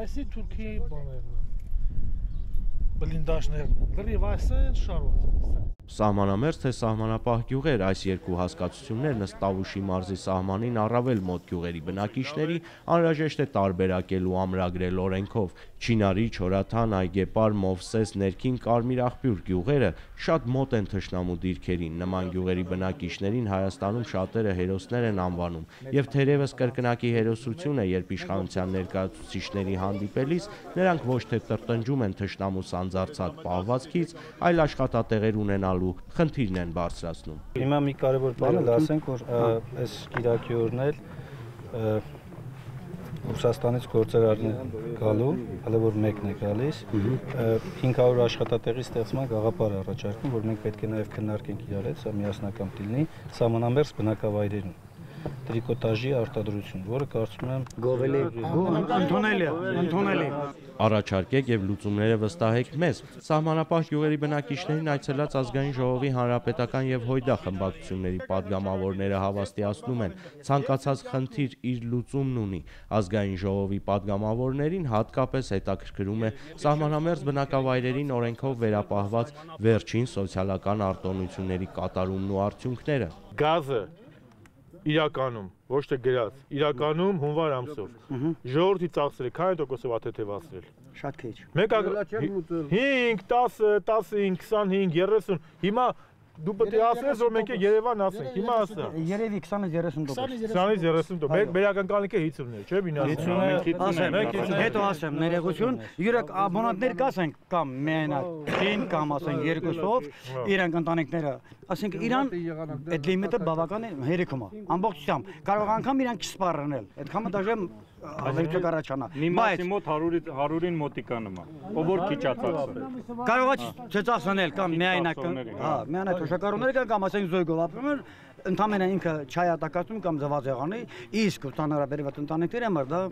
Այսի Թուրքիայի բաներն են, բլինդաժներն են, լրիվ այս են շարված։ Սահմանամերձ թե սահմանապահ գյուղեր այս երկու հասկացություններն ըստ Տավուշի մարզի սահմանին առավել մոտ գյուղերի բնակիչների անհրաժեշտ է տարբերակել ու ամրագրել օրենքով։ Չինարի, Չորաթան, Այգեպար, Մովսես, Ներքին, Կարմիր աղբյուր գյուղերը շատ մոտ են թշնամու դիրքերին։ Նման գյուղերի բնակիչներին Հայաստանում շատերը հերոսներ են անվանում, եւ թերևս կրկնակի հերոսություն է, երբ իշխանության ներկայացուցիչների հանդիպելիս նրանք ոչ թե տրտնջում են թշնամու սանձարձակ պահվածքից, այլ աշխատատեղեր ունենալու խնդիրն են բարձրացնում։ Հիմա մի կարևոր բան է, ասենք, որ այս Կիրակի օրն էլ Ռուսաստանից գործեր գալու, հələ որ մեկն է գալիս, 500 աշխատատեղի ստեղծման գաղափար առաջարկում, որ մենք պետք է նաև քննարկենք իրար հետ, սա միասնական լինի, սահմանամերձ բնակավայրերում տրիկոտաժի արտադրություն, որը կարծում եմ ընդունելի է։ Առաջարկեք եւ լուծումները վստահեք մեզ։ Սահմանապահ գյուղերի բնակիչներին այցելած ազգային ժողովի հանրապետական եւ հույդա խմբակցությունների падգամավորները հավաստիացնում են, ցանկացած խնդիր իր լուծումն ունի։ Ազգային ժողովի падգամավորներին հատկապես հետաքրքրում է սահմանամերձ բնակավայրերին օրենքով վերապահված վերջին սոցիալական արտոնությունների կատարումն ու արդյունքները։ Գազը իրականում, ոչ թե գրած, իրականում հունվար ամսով ժողովրդի ծախսերը քանի տոկոսով աթեթևացրել։ Շատ քիչ։ 5, 10, 15, 25, 30, հիմա դու պետք է ասես, որ մենք Երևան ասենք, հիմա ասա։ Երևի 20-30%։ 20-30%, մեր բերականքալիքը 50-ներ, չէ՞ բինա։ Հետո ասեմ, ներողություն, յուրակ աբոնատներ կասենք կամ միայնակ 5 կամ ասենք 2-ով, իրանք ընտանիքները, ասենք իրան այդ լիմիտը բավական է հերիքում է։ Ամբողջությամբ կարող անգամ իրանք չսպառնել։ Այդքանը դաժե ավելի կառաջանա։ Նիմացի մոտ 100-ին մոտիկանում է։ Ով որ քիչ ածածը։ Կարող է չծախսնել կամ միայնակ, հա, միայնակ թոշակառուները կամ ասենք զոյգով ապրում են, ընդամենը ինքը չայատակացում կամ զվազեղանի, իսկ ուսանարաբերված ընտանիքների համար դա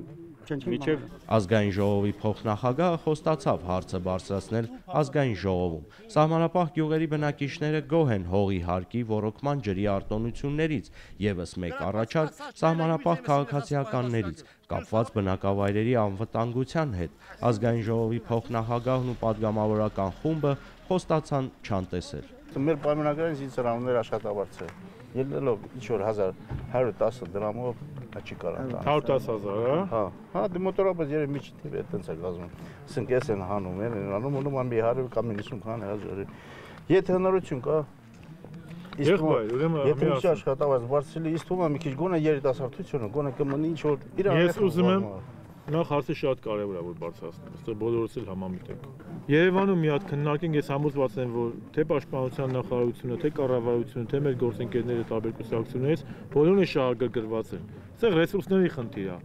Միջև ազգային ժողովի փոխնախագահը խոստացավ հարցը բարձրացնել ազգային ժողովում։ Սահմանապահ գյուղերի բնակիչները գոհ են հողի հարկի ոռոգման ջրի արտոնություններից, եւս մեկ առաջարկ սահմանապահ քաղաքացիականներից, կապված բնակավայրերի անվտանգության հետ։ Ազգային ժողովի փոխնախագահն ու падգամավորական խումբը խոստացան չանտեսել։ Մեր պայմանագրային զինծառայողներ աշխատավարձը ելնելով ինչ-որ 1110 դրամով չի կարող։ 110,000, հա։ Հա, դե մոտորապես երբ միջի թիվը այդպես է գազում։ Ասենք ես են հանում, անում ոնոման մի 100 կամ 50 քան հազար։ Եթե հնարություն կա, եթե մի աշխատավարձ բարձրացնի, իսկ թվում է մի քիչ գոնե երիտասարդությունը, գոնե կմնի ինչ-որ իրան։ Ես ուզում եմ նախ հարցը շատ կարևոր է որ բարձրացնեմ, ըստ բոլորս էլ համամիտ ենք։ Երևանում մի հատ քննարկենք, ես համոզված եմ, որ թե պաշտպանության նախարարությունը, թե կառավարությունը, թե մեր գործընկերները տարբեր կուսակցություններից բոլորն է շահագրգռված են։ Սա ռեսուրսների խնդիր է։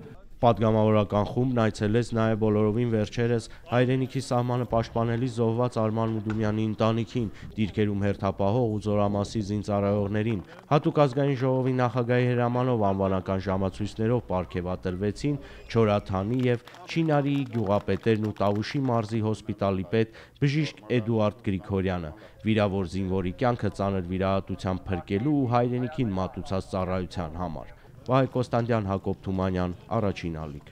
Պատգամավորական խումբն այցելեց նաև բոլորովին վերջերս հայրենիքի սահմանը պաշտպանելի զոհված Արման Մուդումյանի ընտանիքին, դիրքերում հերթապահող ու զորամասի զինծառայողներին։ Հատուկ ազգային ժողովի նախագահի հրամանով անվանական ժամացույցներով պարգևատրվեցին Չորաթանի եւ Չինարիի գյուղապետերն ու Տավուշի մարզի հոսպիտալի պետ բժիշկ Էդուարդ Գրիգորյանը։ Վիրավոր զինվորի կյանքը ծանր վիրահատությամբ փրկելու ու հայրենիքին մատուցած ծառայության համար։ Վահե Կոստանդյան, Հակոբ Թումանյան, Առաջին ալիք։